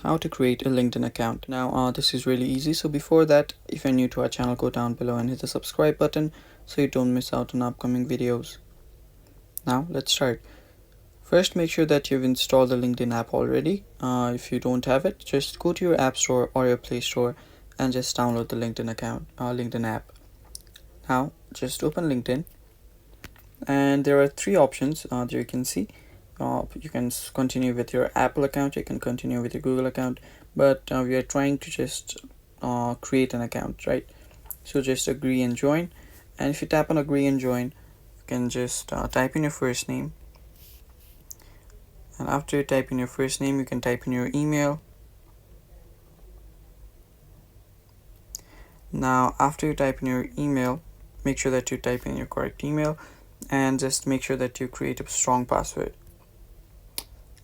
how to create a LinkedIn account. Now this is really easy. So before that, if you're new to our channel, go down below and hit the subscribe button so you don't miss out on upcoming videos. Now let's start. First, make sure that you've installed the LinkedIn app already. If you don't have it, just go to your app store or your Play Store and just download the LinkedIn app. Now just open LinkedIn, and there are three options that you can see. You can continue with your Apple account, you can continue with your Google account, but we are trying to just create an account, right? So just agree and join, and if you tap on agree and join, you can just type in your first name, and after you type in your first name, you can type in your email. Now after you type in your email, make sure that you type in your correct email, and just make sure that you create a strong password.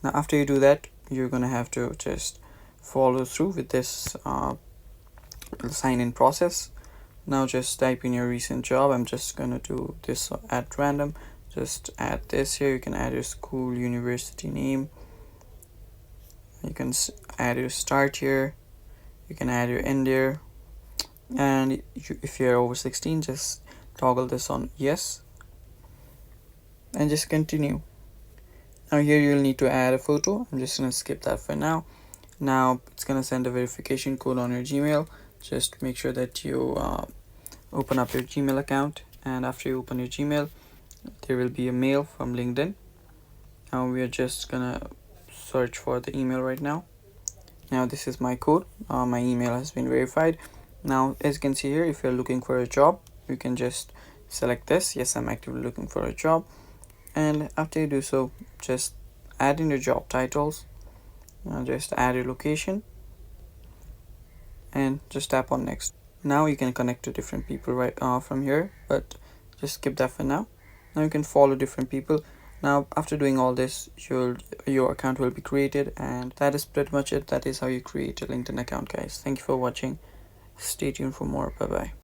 Now after you do that, you're gonna have to just follow through with this sign in process. Now just type in your recent job. I'm just gonna do this at random. Just add this here. You can add your school, university name. You can add your start here. You can add your end year, and if you're over 16, just toggle this on yes and just continue. Now here you'll need to add a photo. I'm just gonna skip that for now. Now it's gonna send a verification code on your Gmail. Just make sure that you open up your Gmail account, and after you open your Gmail, there will be a mail from LinkedIn. Now we are just gonna search for the email right now. Now this is my code. My email has been verified. Now as you can see here, if you're looking for a job, you can just select this. Yes, I'm actively looking for a job. And after you do so, just add in your job titles, just add your location, and just tap on next. Now you can connect to different people right from here, but just skip that for now. Now you can follow different people. Now after doing all this, your account will be created, and that is pretty much it. That is how you create a LinkedIn account, guys. Thank you for watching. Stay tuned for more. Bye bye.